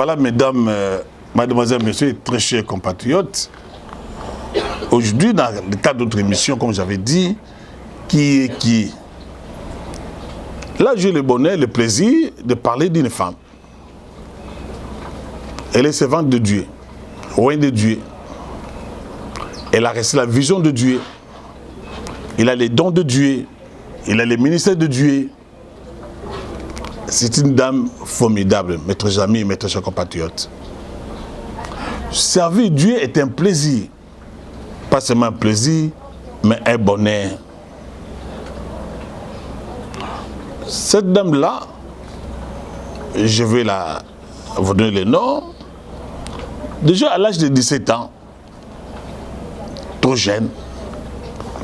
Voilà, mesdames, mademoiselles, messieurs, très chers compatriotes. Aujourd'hui, dans le cadre de notre émission, comme j'avais dit, qui est qui? Là, j'ai le bonheur, le plaisir de parler d'une femme. Elle est servante de Dieu, loin de Dieu. Elle a reçu la vision de Dieu. Elle a les dons de Dieu. Elle a les ministères de Dieu. C'est une dame formidable, mes chers amis, mes chers compatriotes. Servir Dieu est un plaisir. Pas seulement un plaisir, mais un bonheur. Cette dame-là, je vais vous donner le nom. Déjà à l'âge de 17 ans, trop jeune,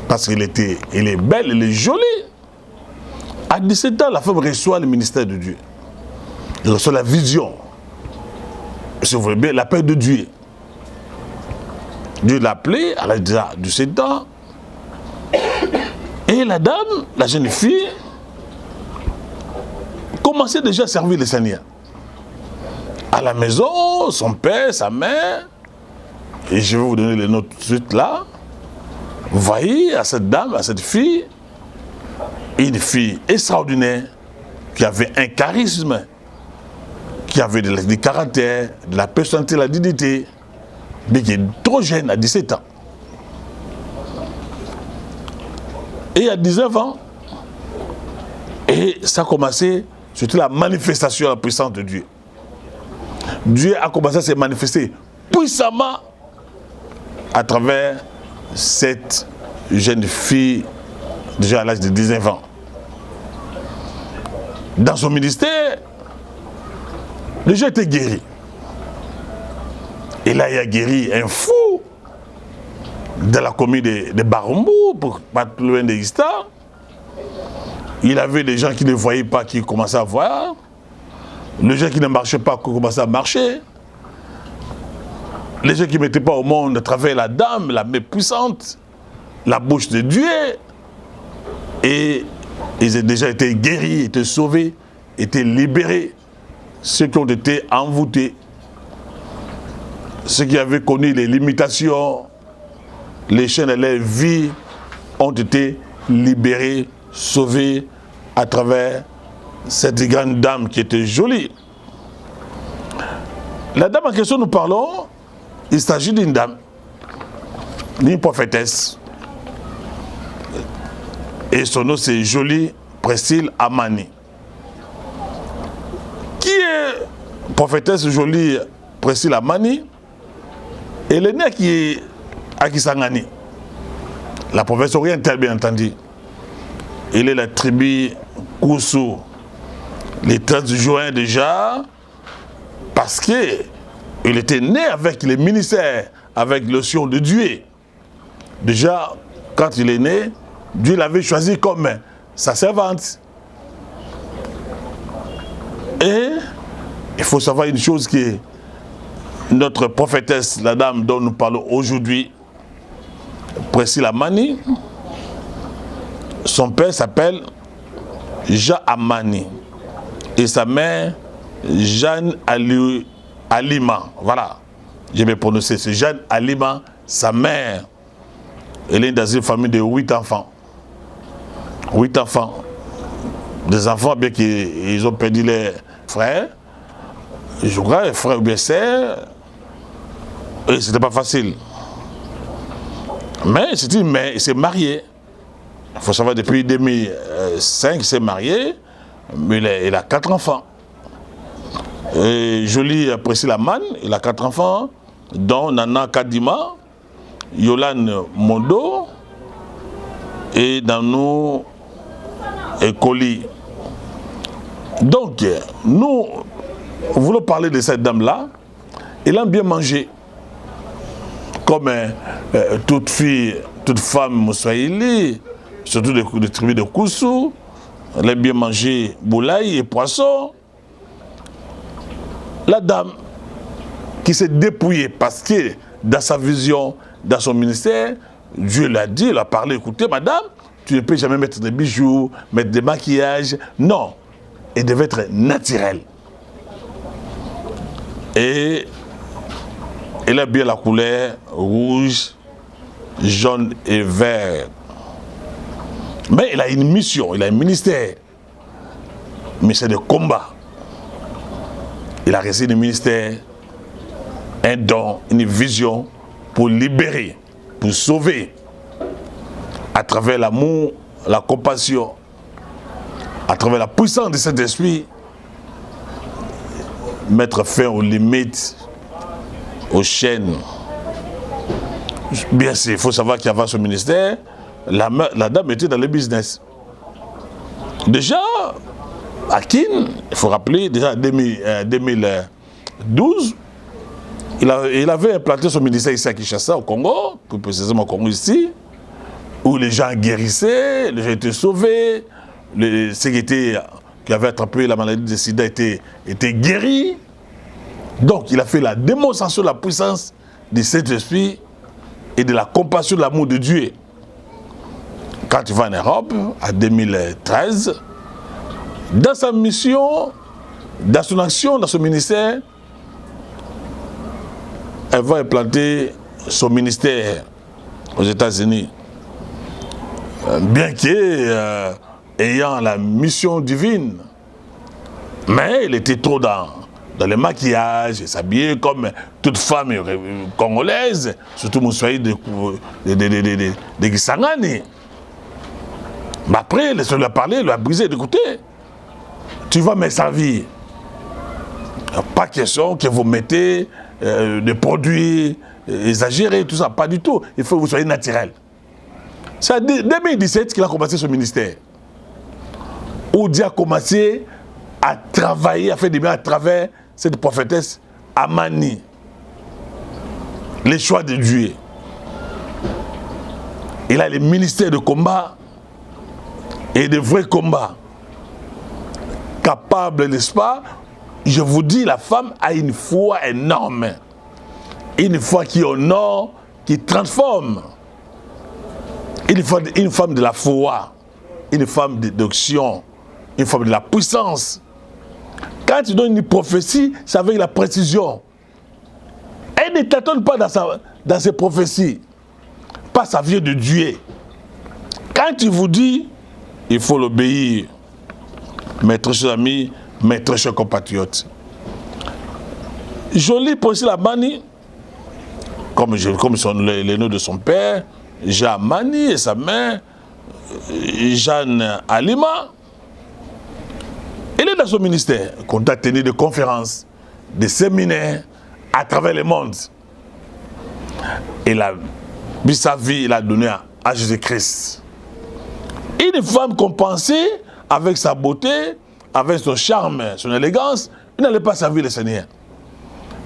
parce qu'elle est belle, elle est jolie. À 17 ans, la femme reçoit le ministère de Dieu. Elle reçoit la vision. Si vous voulez bien, l'appel de Dieu. Dieu l'a appelée à l'âge de 17 ans. Et la dame, la jeune fille, commençait déjà à servir le Seigneur. À la maison, son père, sa mère, et je vais vous donner les notes tout de suite là. Vous voyez à cette dame, à cette fille, une fille extraordinaire qui avait un charisme, qui avait du caractère, de la personnalité, de la dignité, mais qui est trop jeune, à 17 ans. Et à 19 ans, et ça a commencé, c'était la manifestation de la puissance de Dieu. Dieu a commencé à se manifester puissamment à travers cette jeune fille, déjà à l'âge de 19 ans. Dans son ministère, le jeune était guéri. Et là, il a guéri un fou de la commune de Barumbu, pas loin de Ista. Il avait des gens qui ne voyaient pas, qui commençaient à voir. Les gens qui ne marchaient pas, qui commençaient à marcher. Les gens qui ne mettaient pas au monde à travers la dame, la main puissante, la bouche de Dieu. Et ils ont déjà été guéris, été sauvés, été libérés. Ceux qui ont été envoûtés, ceux qui avaient connu les limitations, les chaînes de leur vie ont été libérés, sauvés à travers cette grande dame qui était jolie. La dame en question nous parlons, il s'agit d'une dame, d'une prophétesse. Et son nom c'est Jolie Priscille Amani. Qui est prophétesse Jolie Priscille Amani? Elle est née qui est à Kisangani. La prophétesse orientale, bien entendu. Elle est la tribu Koussou. Les 13 juin déjà, parce qu'il était né avec les ministères, avec le sion de Dieu. Déjà, quand il est né, Dieu l'avait choisi comme sa servante. Et il faut savoir une chose qui est notre prophétesse, la dame dont nous parlons aujourd'hui, Priscille Amani, son père s'appelle Jean Amani et sa mère Jeanne Alima. Voilà, je vais prononcer, c'est Jeanne Alima, sa mère. Elle est dans une famille de 8 enfants. 8 enfants. Des enfants, bien qu'ils ont perdu les frères. Je crois, les frères ou bien sœurs. Et c'était pas facile. Mais c'est une mère, il s'est marié. Il faut savoir, depuis 2005, il s'est marié. Mais il a 4 enfants. Et Jolie Priscille Amani, il a 4 enfants, dont Nana Kadima, Yolande Mondo et Nanou Ekoli. Donc, nous voulons parler de cette dame-là. Elle aime bien manger. Comme toute fille, toute femme moussaïli, surtout des tribus de Koussou, elle aime bien manger boulaye et poisson. La dame qui s'est dépouillée parce que dans sa vision, dans son ministère, Dieu l'a dit, il a parlé, écoutez madame, tu ne peux jamais mettre des bijoux, mettre des maquillages. Non, elle devait être naturelle. Et il a bien la couleur rouge, jaune et vert. Mais il a une mission, il a un ministère. Ministère de combat. Il a reçu le ministère, un don, une vision pour libérer, pour sauver, à travers l'amour, la compassion, à travers la puissance de cet esprit, mettre fin aux limites, aux chaînes. Bien sûr, il faut savoir qu'avant ce ministère, la dame était dans le business. Déjà, à Kin, il faut rappeler, déjà en 2012, il avait implanté son ministère ici à Kinshasa, au Congo, plus précisément au Congo ici, où les gens guérissaient, les gens étaient sauvés, ceux qui avaient attrapé la maladie de sida étaient guéris. Donc il a fait la démonstration de la puissance de cet esprit et de la compassion de l'amour de Dieu. Quand il va en Europe, en 2013, dans sa mission, dans son action, dans son ministère, elle va implanter son ministère aux États-Unis. Bien qu'ayant la mission divine, mais il était trop dans le maquillage, s'habiller comme toute femme congolaise, surtout Moussaï de Kisangani. Mais après, le Seigneur lui a parlé, lui a brisé, écoutez, tu vas me servir. Pas question que vous mettez des produits exagérés, tout ça, pas du tout. Il faut que vous soyez naturel. C'est en 2017 qu'il a commencé ce ministère. Où Dieu a commencé à travailler, à faire des biens à travers cette prophétesse Amani. Les choix de Dieu. Il a les ministères de combat et de vrais combats. Capable, n'est-ce pas? Je vous dis, la femme a une foi énorme. Une foi qui honore, qui transforme. Une femme de la foi. Une femme d'action. Une femme de la puissance. Quand tu donnes une prophétie, c'est avec la précision. Elle ne tâtonne pas dans ses prophéties. Pas ça vient de Dieu. Quand tu vous dis, il faut l'obéir. Mes très chers amis, mes très chers compatriotes. Jolie Priscilla Amani, comme les noms de son père, Jean Amani et sa mère, Jeanne Alima. Il est dans son ministère, qu'on a tenu des conférences, des séminaires à travers le monde. Il a mis sa vie, il a donné à Jésus-Christ. Une femme qu'on pensait, avec sa beauté, avec son charme, son élégance, il n'allait pas servir le Seigneur.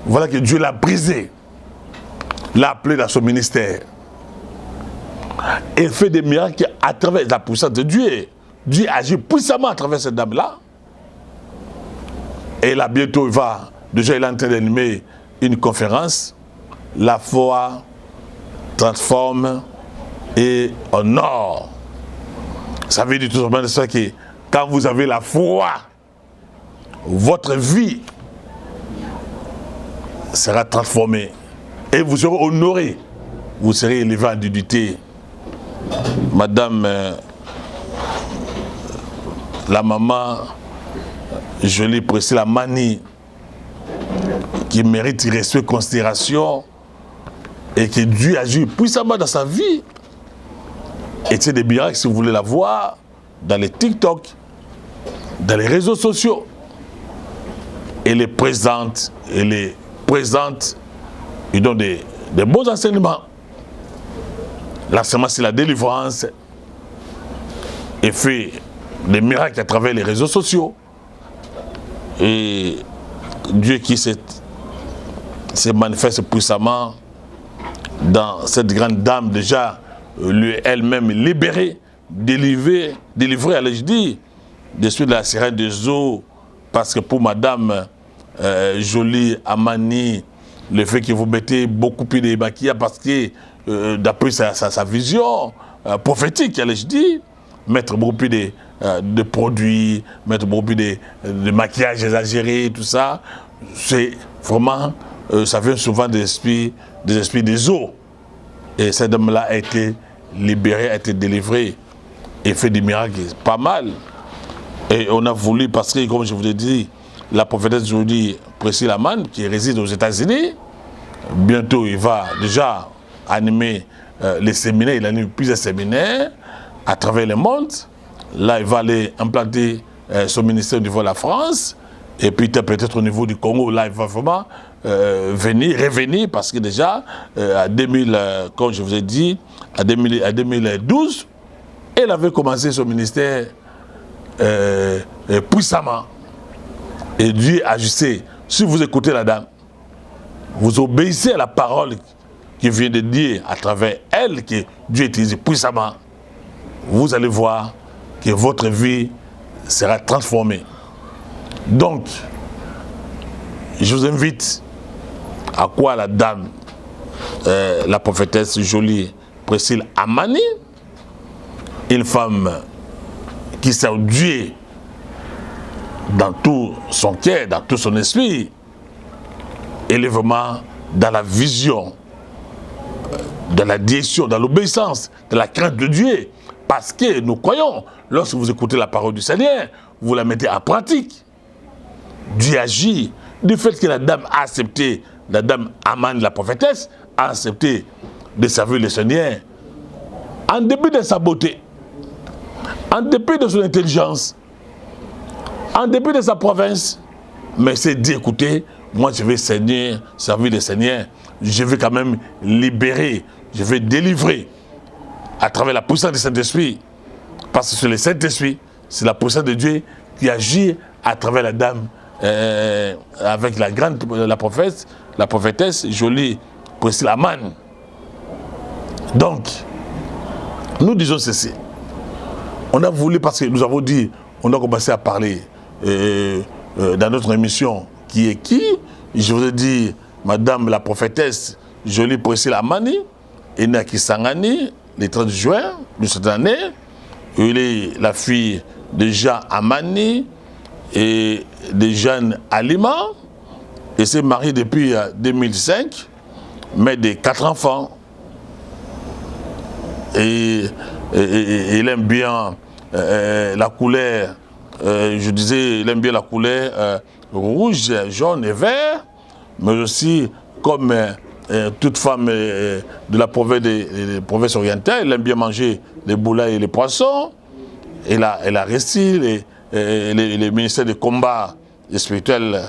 Voilà que Dieu l'a brisé, l'a appelé dans son ministère. Et fait des miracles à travers la puissance de Dieu. Dieu agit puissamment à travers cette dame-là. Et là, bientôt, il est en train d'animer une conférence. La foi transforme et honore. Ça veut dire tout simplement ça que quand vous avez la foi, votre vie sera transformée. Et vous serez honoré. Vous serez élevé en dignité. Madame, la maman, Jolie Priscilla Amani, qui mérite respect, considération, et que Dieu agit puissamment dans sa vie. Et c'est des miracles, si vous voulez la voir, dans les TikTok, dans les réseaux sociaux. Elle les présente, ils donnent des bons enseignements. L'enseignement, c'est la délivrance. Et fait des miracles à travers les réseaux sociaux. Et Dieu qui se manifeste puissamment dans cette grande dame déjà elle-même libérée, délivrée, allais-je dire, de suite de la sirène des eaux, parce que pour madame Jolie Amani, le fait que vous mettez beaucoup plus de maquillage, parce que d'après sa vision prophétique, allais-je dire, mettre beaucoup plus de produits, mettre beaucoup plus de maquillage exagéré, tout ça, c'est vraiment, ça vient souvent des esprits des eaux. Et cette dame-là a été libérée, a été délivrée et fait des miracles pas mal. Et on a voulu, parce que, comme je vous l'ai dit, la prophétesse aujourd'hui, Priscille Amann, qui réside aux États-Unis, bientôt il va déjà animer les séminaires, il anime plusieurs séminaires à travers le monde. Là, il va aller implanter son ministère au niveau de la France, et puis peut-être au niveau du Congo, là, il va vraiment revenir, parce que déjà, à 2000, comme je vous ai dit, à 2012, elle avait commencé son ministère puissamment. Et Dieu a ajusté. Si vous écoutez la dame, vous obéissez à la parole qui vient de dire à travers elle, que Dieu utilise puissamment, vous allez voir que votre vie sera transformée. Donc, je vous invite à quoi la dame, la prophétesse jolie Priscille Amann, une femme qui sert Dieu dans tout son cœur, dans tout son esprit, elle est vraiment dans la vision, dans la direction, dans l'obéissance, dans la crainte de Dieu. Parce que nous croyons, lorsque vous écoutez la parole du Seigneur, vous la mettez en pratique. Dieu agit. Du fait que la dame a accepté, la dame Amann, la prophétesse, a accepté de servir le Seigneur, en dépit de sa beauté, en dépit de son intelligence, en dépit de sa province, mais c'est dit, écoutez, moi je vais servir le Seigneur, je vais quand même libérer, je vais délivrer à travers la puissance du Saint-Esprit, parce que c'est le Saint-Esprit, c'est la puissance de Dieu qui agit à travers la dame, avec la prophétesse jolie Priscille Amann. Donc, nous disons ceci. On a voulu, parce que nous avons dit, on a commencé à parler dans notre émission qui est qui. Je vous ai dit, madame la prophétesse jolie Priscille Amann est née à Kisangani le 30 juin de cette année. Elle est la fille de Jean Amann et de Jeanne Alima. Et s'est mariée depuis 2005, mère de 4 enfants. Et elle aime bien la couleur, je disais, elle aime bien la couleur rouge, jaune et vert, mais aussi comme toute femme de la province orientale, elle aime bien manger les boulets et les poissons. Elle a réussi les ministères de combat spirituel,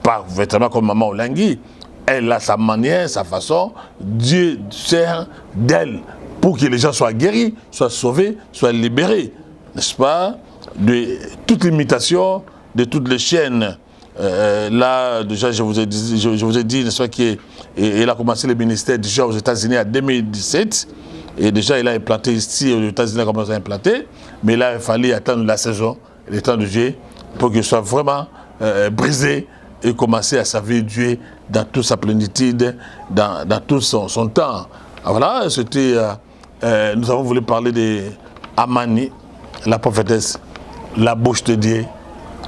pas véritablement comme Maman Olangui. Elle a sa manière, sa façon. Dieu sert d'elle pour que les gens soient guéris, soient sauvés, soient libérés, n'est-ce pas, de toute limitation, de toutes les chaînes. Là, déjà, je vous ai dit, n'est-ce pas, qu'elle a commencé le ministère déjà aux États-Unis en 2017, et déjà, elle a implanté ici, aux États-Unis, elle a commencé à implanter, mais là, il fallait attendre la saison, le temps de Dieu, pour qu'il soit vraiment brisé et commencer à servir Dieu dans toute sa plénitude, dans tout son temps. Alors voilà, c'était... nous avons voulu parler de Amann, la prophétesse, la bouche de Dieu,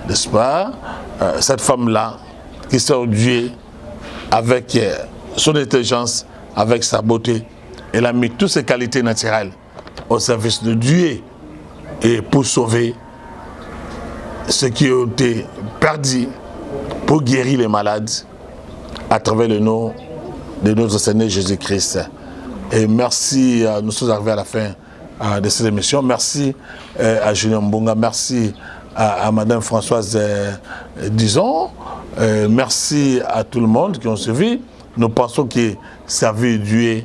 n'est-ce pas? Cette femme-là, qui sert Dieu avec son intelligence, avec sa beauté, elle a mis toutes ses qualités naturelles au service de Dieu et pour sauver ceux qui ont été perdus, pour guérir les malades à travers le nom de notre Seigneur Jésus-Christ. Et merci, nous sommes arrivés à la fin de cette émission. Merci à Julien Mbonga, merci à Madame Françoise Dison, merci à tout le monde qui ont suivi. Nous pensons que servir Dieu,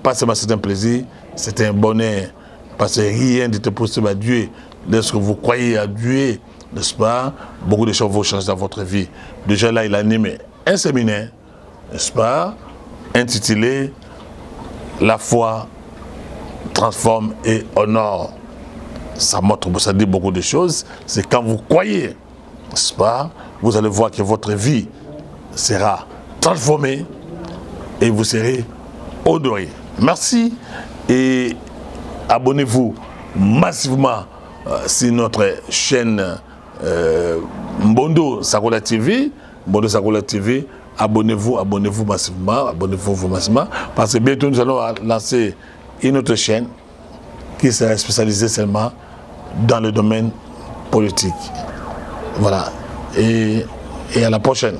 pas seulement c'est un plaisir, c'est un bonheur, parce que rien n'est possible à Dieu. Lorsque vous croyez à Dieu, n'est-ce pas, beaucoup de choses vont changer dans votre vie. Déjà là, il anime un séminaire, n'est-ce pas, intitulé La foi transforme et honore. Ça montre, ça dit beaucoup de choses. C'est quand vous croyez, n'est-ce pas, vous allez voir que votre vie sera transformée et vous serez honoré. Merci et abonnez-vous massivement sur notre chaîne Mbondo Sakola TV. Bodo Sakola TV. Abonnez-vous massivement, parce que bientôt nous allons lancer une autre chaîne qui sera spécialisée seulement dans le domaine politique. Voilà. Et à la prochaine.